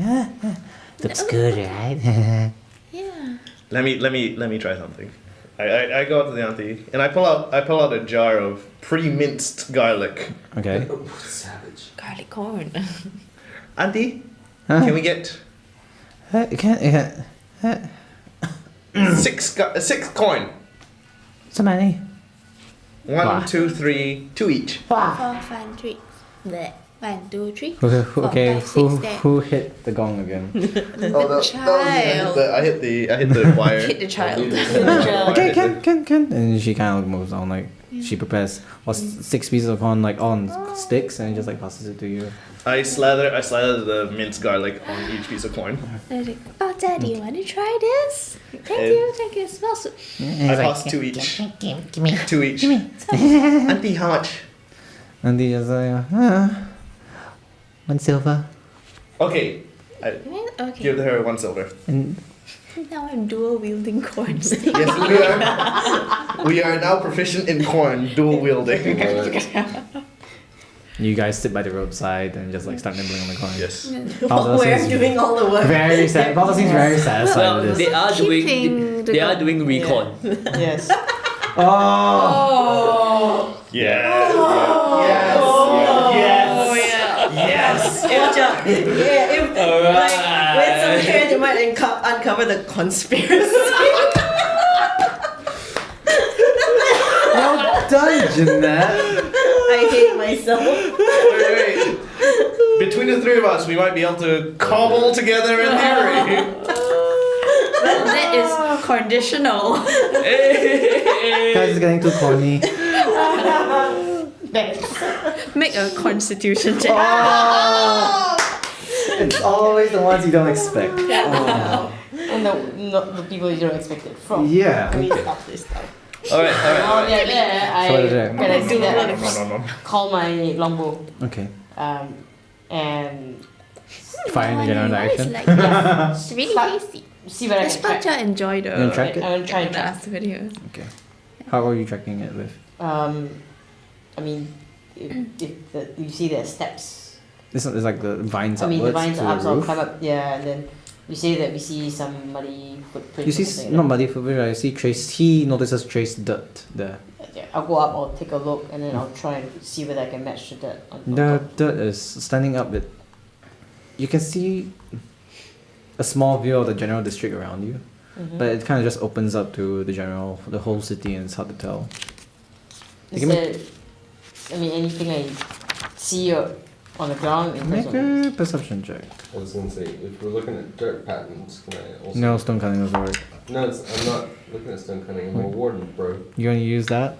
looks good, right? Yeah. Let me try something. I go up to the auntie and I pull out a jar of pre-minced garlic. Okay. Savage. Garlic corn. Auntie, Huh? can we get You can't. 6 coin? So many. 1, Wow. 2, 3, 2 each. 4, 5, 3. Bleh. 1, 2, 3. Okay, 4, 5, 6 there. who hit the gong again? Child. I hit the wire. Hit the child. Okay, can. And she kind of moves on, like, she prepares 6 pieces of corn, like, on sticks, and just, like, passes it to you. I slather the minced garlic on each piece of corn. Oh, Daddy, you want to try this? Thank you. It smells so... I pass 2 each. Give me. 2 each. Auntie, how much? And the other, 1 silver. Okay, I Okay. give her 1 silver. And Now I'm dual wielding corn stick. Yes, we are now proficient in corn dual wielding. you guys sit by the roadside and just, like, start nibbling on the corn. Yes. Balthazar We're seems doing all the work. very sad. Balthazar seems very satisfied Well, with they this. are Keeping the they are gong. doing recon. Yes. Oh! Yes. Yes. Like when some parents might uncover the conspiracy. Well done, Jeannette! I hate myself. Wait. Between the 3 of us, we might be able to cobble together a theory. That is conditional. Guys, it's getting too corny. Make a constitution check. Oh! It's always the ones you don't expect. Oh. And not the people you don't expect it from. Yeah. Can we stop this stuff? Alright. Yeah, there, So what is it? when I see that, No. I call my longbow, Okay. and Fire in the general direction. Like, yeah, it's really tasty. see what I Let's can track. Pacha enjoy the You wanna track it? I want to try and track. last video. Okay. How are you tracking it with? I mean, if you see the steps, It's like the vines I mean upwards the vines to are up, the so I'll roof. climb up, yeah, and then you say that we see some muddy footprints. You see, or something not like muddy footprint, I see trace. He notices trace dirt there. that. Yeah, I'll go up, I'll take a look, and then I'll try and see whether I can match the dirt. On The top. dirt is standing up. You can see a small view of the general district around you, Mhm. but it kind of just opens up to the whole city, and it's hard to tell. Is give me- there, I mean, anything I see on the ground in terms Make of... a perception check. I was gonna say, if we're looking at dirt patterns, can I also... No, stone cutting doesn't work. No, I'm not looking at stone cutting. I'm a warden, bro. You want to use that?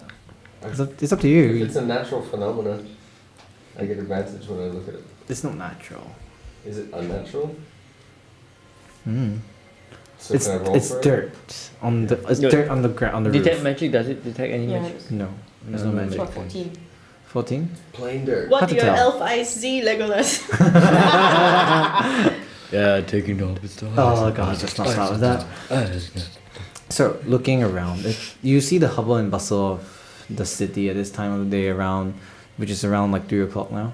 I- It's up to If you. it's a natural phenomenon, I get advantage when I look at it. It's not natural. Is it unnatural? Hmm. So can I roll It's for it? dirt on the No. dirt on the ground on the Detect roof. magic, does it detect any Yeah, magic? No, there's no No, magic. it's about 14. 14. Plain dirt. What Hard do to your tell. elf eyes see, Legolas? Yeah, taking the hobbit's style. Oh god, let's not start with that. So, looking around, you see the hubble and bustle of the city at this time of the day around, which is around like 3 o'clock now.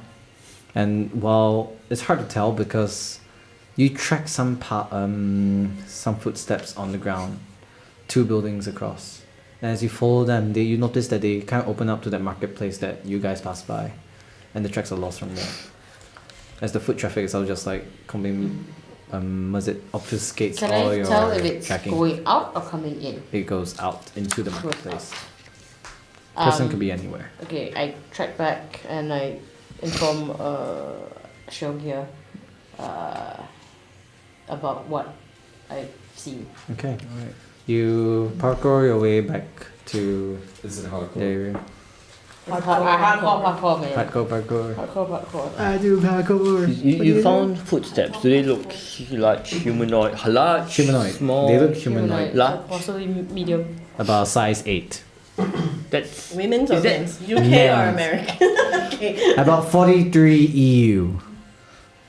And while it's hard to tell because you track some footsteps on the ground, 2 buildings across. And as you follow them, you notice that they kind of open up to that marketplace that you guys passed by, and the tracks are lost from there. As the foot traffic itself just like completely, obfuscates Can all I your tell if it's tracking. going out or coming in? It goes out into the Goes marketplace. Person Um, could be anywhere. Okay, I track back and I inform Shogia. about what I've seen. Okay. You parkour your way back to Is it the hardcore? area. Hardcore, man. Parkour. Hardcore. I do parkour. You found footsteps. Do they look large, humanoid, large, Humanoid. small? They look humanoid. Large. Possibly medium. About size 8. That's Women's or Is that- men's? UK or Men's. American? Okay. About 43 EU.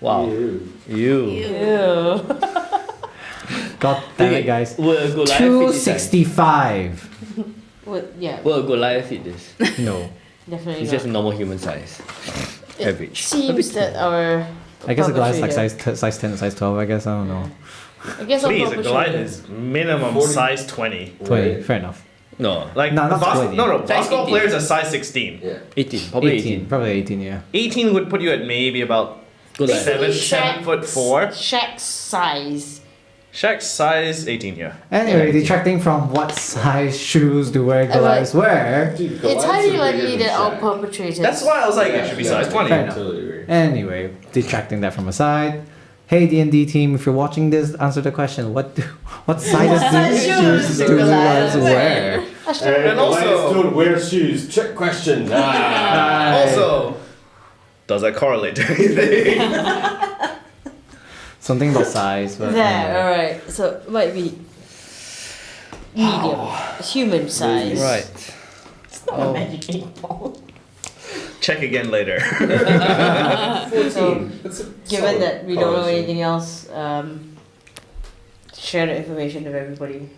wow. Ew. You. Ew. God damn it, guys. Will a Goliath fit this size? 265. Well, yeah, Will a Goliath fit this? No. definitely It's not. just a normal human size. It Average. seems that our I guess a Goliath's like perpetrator- size 10 size 12, I guess. I don't know. I guess our Please, a Goliath perpetrator- is minimum 40. size 20. 20. Right. Fair enough. No, Like, No, not 20. no, Size basketball 18. players are size 16. Yeah. 18. Probably 18. Probably 18, yeah. 18 would put you at maybe about Goliath. seven, Shaq- 7'4". Shaq's size. Shaq's size 18, yeah. Anyway, detracting from what size shoes do wear Goliaths wear. Dude, It's Goliaths highly are bigger likely than that our Shaq. perpetrators. That's why I was like, it should be size 20. Fair enough. Totally agree. Anyway, detracting that from aside. Hey D&D team, if you're watching this, answer the question. What sizes size do shoes shoes do do Goliaths Goliaths wear? And also- Goliaths don't wear shoes. Trick question. Ah. Also, does that correlate to anything? Something about size, but There, alright. So it might be medium, human size. Right. It's not a magic 8 ball. Check again later. 14. That's a Given solid that we don't know policy. anything else, share the information with everybody.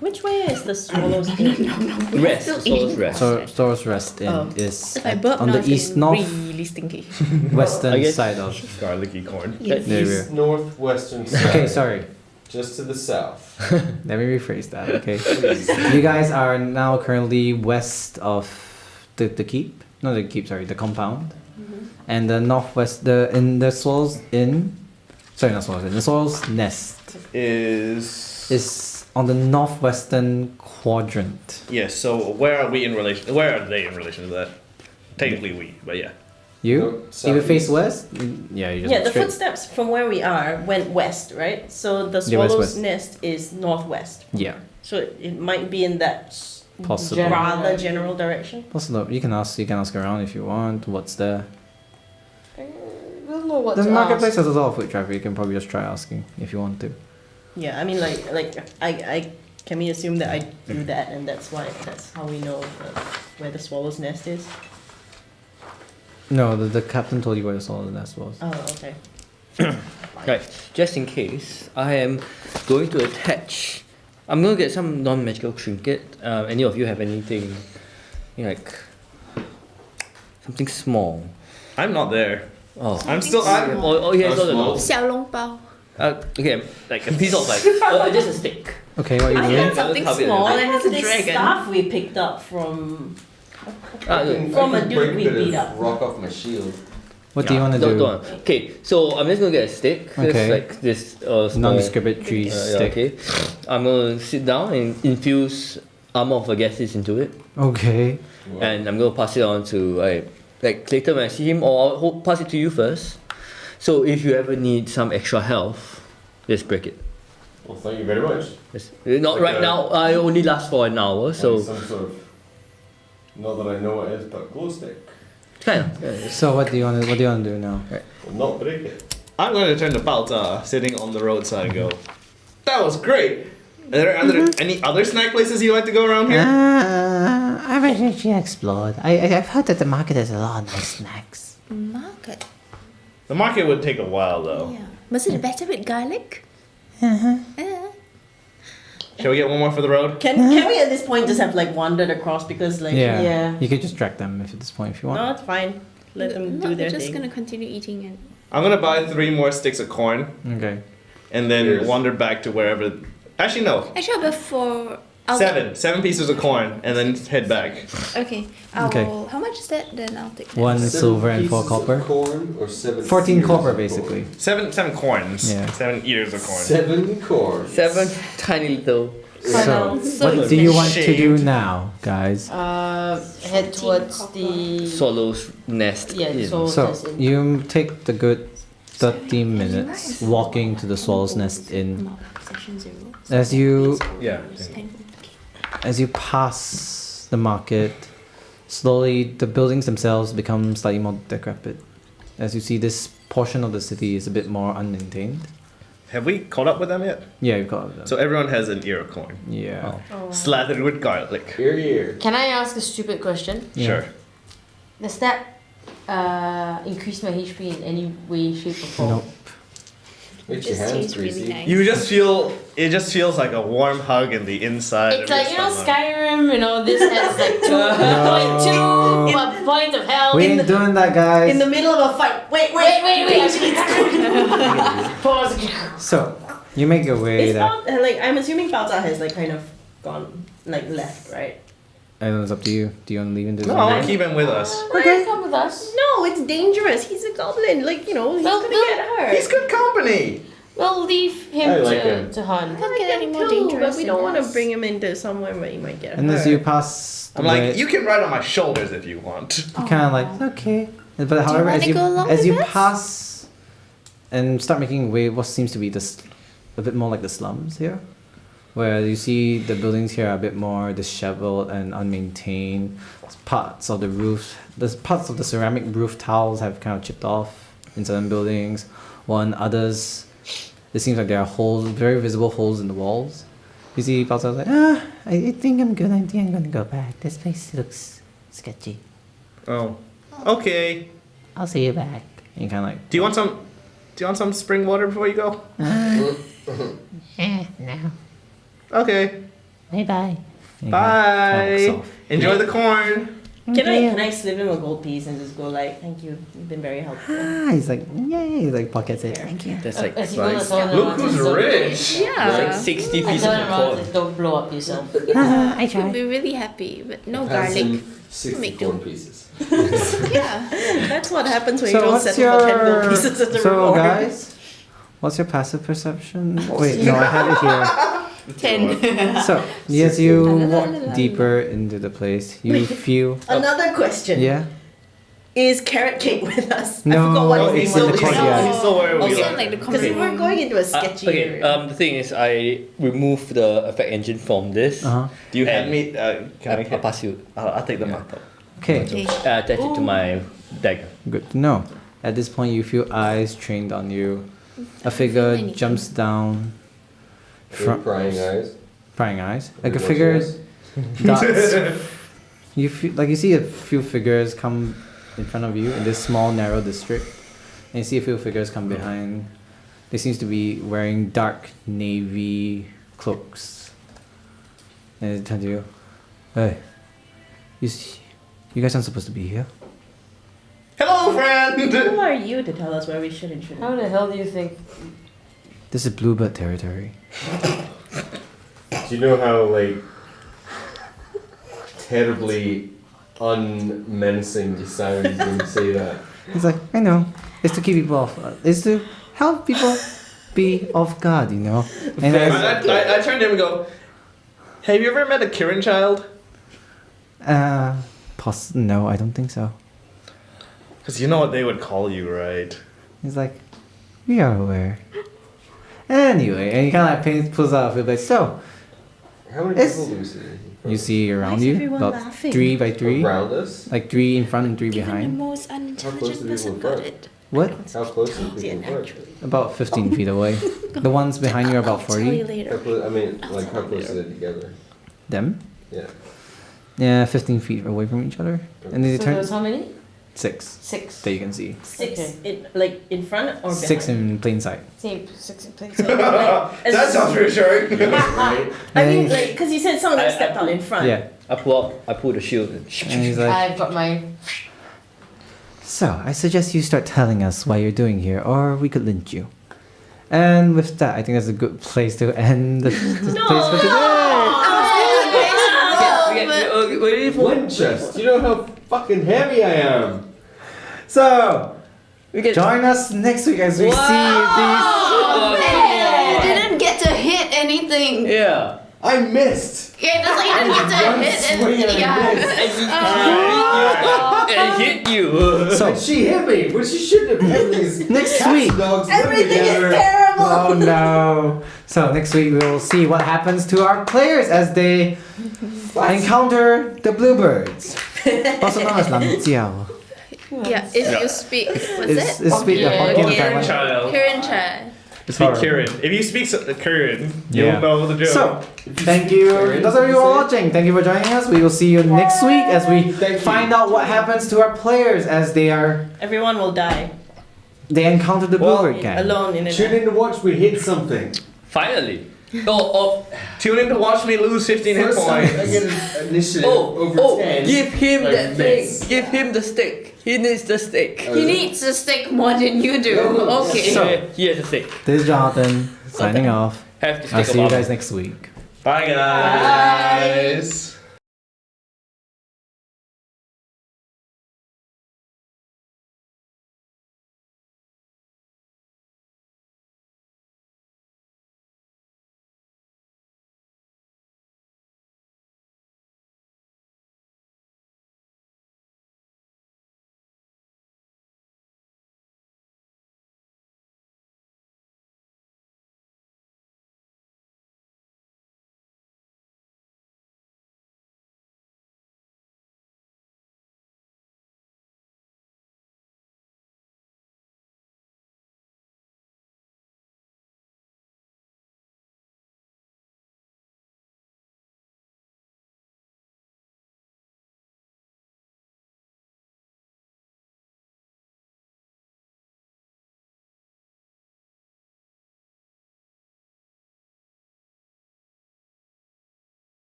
Which way is the swallow's gate? Rest. Still Soul's eating. rest. so Store's Rest Inn Oh. is If I at- burp on now, the it's east north really stinky. western I guess- side of. Garlicky corn. Yes. There we East northwestern side. Okay, sorry. Just to the south. Let me rephrase that. Okay, you guys are now currently west of the keep. No, the keep. Sorry, the compound. And the northwest, the Swallow's Inn. Sorry, not Swallow's Inn. The Swallow's Nest is on the northwestern quadrant. Yes, so where are we in relation? Where are they in relation to that? Technically we, but yeah. You? Nope, If you face southeast. west, yeah, you just Yeah, walk the straight. footsteps from where we are went west, right? So the Yeah, west, swallow's west. nest is northwest. Yeah, So it might be in that possible. rather general direction. Possible. You can ask around if you want. What's there? I don't know what The to marketplace ask. has a lot of foot traffic. You can probably just try asking if you want to. Yeah, I mean, like I can we assume that I do that, and that's how we know where the swallow's nest is. No, the captain told you where the Swallow's Nest was. Oh, okay. Right. Just in case, I am going to attach. I'm going to get some non-magical trinket. Any of you have anything, like something small? I'm not there. Oh. I'm still. Oh, yeah, it's all the Small. notes. 小笼包. Okay, like a piece of like just a stick. Okay, what are you I doing? had something Cover it. small I and have it's a this dragon. staff we picked up from. Look. From a I can dude break we bit of beat up. Rock off my shield. What do you want to Don't, do? don't. Okay, so I'm just gonna get a stick. Just Okay. like this small. Non-descriptive tree Yeah, stick. okay. I'm gonna sit down and infuse armor of a gases into it, Okay. and I'm gonna pass it on to like later when I see him, or I'll pass it to you first. So if you ever need some extra health, just break it. Well, thank you very much. Not Like right a- now. I only last for an hour, Like so some sort of, not that I know what it is, but glow stick. kind of. Yeah, So what do you want to do now? Will not break it. I'm going to turn to Balta, sitting on the roadside, and go, "That was great. Are there any other snack places you like to go around here?" I've actually explored. I've heard that the market has a lot of nice snacks. Market. The market would take a while, though. Yeah. Was it better with garlic? Shall we get one more for the road? Can we at this point just have like wandered across because like Yeah. Yeah. You could just track them if at this point if you want. no, it's fine. Let them No, do their we're just thing. gonna continue eating and. I'm gonna buy 3 more sticks of corn Okay. and then Cheers. wander back to wherever. Actually, no. Actually, I'll go for. 7 pieces of corn and then head back. Okay. I'll. Okay. How much is that? Then I'll take that. 1 7 silver and 4 pieces of copper. corn or 7 14 ears copper of basically. 7 corns. Yeah. 7 ears of corn? corn. 7 corn. 7 tiny little. So, So what do you want to shaved. do now, guys? Head towards the. Swallow's nest. Yeah, in. so- So that's it. you take the good 30 minutes walking to the Swallow's Nest Inn. Session 0. As you Yeah. as you pass the market, slowly the buildings themselves become slightly more decrepit. As you see, this portion of the city is a bit more unmaintained. Have we caught up with them yet? Yeah, you've got them. So everyone has an ear of corn. Yeah. Slathered with garlic. Here. Can I ask a stupid question? Yeah. Sure. Does that increase my HP in any way, shape, or form? Nope. Makes your Just hands tastes really greasy. nice. You just feel, it just feels like a warm hug in the inside. It's of like, your you know, stomach. Skyrim, you know, this has like two points of hell. We ain't doing that, guys. In the middle of a fight. Wait. Pause. So, you make your way Is there. Bao, like, I'm assuming Bao Zha has like kind of gone, like left, right? I don't know, it's up to you. Do you want to leave into the No, I'll keep him with us. Okay, come with us. No, it's dangerous. He's a goblin. Like, you know, he's Well, gonna no. get hurt. He's good company. We'll leave him I like to him. Han. Can't get any more Too, dangerous. but we than don't want to us. bring him into somewhere where he might get And hurt. as you pass, I'm like, you can ride on my shoulders if you want. you kind of like, okay. But however, wanna go along as with you us? pass and start making way, what seems to be this a bit more like the slums here, where you see the buildings here are a bit more disheveled and unmaintained. Parts of the roofs, parts of the ceramic roof tiles have kind of chipped off in certain buildings, while in others, it seems like there are holes, very visible holes in the walls. You see, parts of like, I think I'm good. I think I'm gonna go back. This place looks sketchy. Oh. Okay. I'll see you back. And you kind of like, Do you want some spring water before you go? no. Okay. Bye. Bye. Enjoy the corn. Can I slip him a gold piece and just go like, thank you, you've been very helpful. He's like, yay. He like pockets it. Thank you. That's like, As you go to tell them Look around, who's just rich. that's like Yeah. 60 I pieces tell of them around, corn. just don't blow up yourself. I We'll tried. be really happy, but no Has garlic. some 60 Make corn do. pieces. Yeah. That's what happens when you So don't what's settle for 10 gold pieces as a so reward. guys? What's your passive perception? Wait, no, I have it here. 10. So as you walk deeper into the place, you feel. Another question. Yeah. Is Carrot Cake with us? No, I forgot what his it's name in the was. courtyard. He's still where we Also are. like the Because common we're going into a sketchy Okay, area. the thing is, I remove the effect engine from this. Uh huh. Do you have And me? Can I I'll pass you. I'll take the map. Okay. Okay. Attach it to my dagger. Good to know. At this point, you feel eyes trained on you. A figure anything. jumps down. With prying eyes. Prying eyes. Like a With figure watching eyes. dots. You feel like you see a few figures come in front of you in this small narrow district, and you see a few figures come behind. They seems to be wearing dark navy cloaks. And they turn to you. Hey, you guys aren't supposed to be here. Hello, friend. Who are you to tell us where we should and shouldn't? How the hell do you think? This is Bluebird territory. Do you know how like terribly unmenacing you sound when you say that? He's like, I know. It's to keep people off. It's to help people be off guard, you know. And I turned to him and go, have you ever met a Kirin child? No, I don't think so. Because you know what they would call you, right? He's like, we are aware. Anyway, and he kind of like pulls out a few bits. So, How many It's- people do you see? you see around is you, everyone about laughing? 3 by 3. Around us? Like 3 in front and 3 Even the behind. most How close unintelligent do person people got work? it. What? How close do Yeah, people work? naturally. About 15 feet away. The ones behind you are about I'll tell you 40. later. How close, I mean, like how close are they together? Them? Yeah. Yeah, 15 feet away from each other. And then they So turn there's how many? 6 6. that you can see. 6 Okay. in front or behind? 6 in plain sight. Same 6 in place. That sounds reassuring. Right? I mean, And like, because you said some of them stepped out in front. yeah. I pull the shield and And he's like, I've got mine. so I suggest you start telling us why you're doing here, or we could lynch you. And with that, I think that's a good place to end the place for today. Winchester, do you know how fucking heavy I am? So, We get join us next week as we see these. I didn't get to hit anything. Yeah. I missed. Yeah, that's like you didn't get to One hit swing and I yeah. And hit you. So But she hit me, but she shouldn't have. Everything's Next cats, week. dogs, live Everything is together. terrible. oh no. So next week we will see what happens to our players as they encounter the bluebirds, also known as Lamjiao. Yeah, if you speak, what's It's it? speak the Hokkien Taiwan. Child. Korean child. It's Speak horrible. Korean. If you speak Korean, Yeah. you'll know the joke. So, thank you. Those of you who are watching, thank you for joining us. We will see you next week as we Thank you. find out what happens to our players as they Everyone will die encounter the bluebird gang. alone in Tune it. in to watch me hit something. Finally. Oh, Tune in to watch me lose 15 hit First time I points. get an initiative over 10. give him like that thing. this. Give him the stick. He needs the stick. He needs a stick more than you do. Okay. So- He has a stick. This is Jonathan signing off. Have to stick I'll see you about it. guys next week. Bye, guys.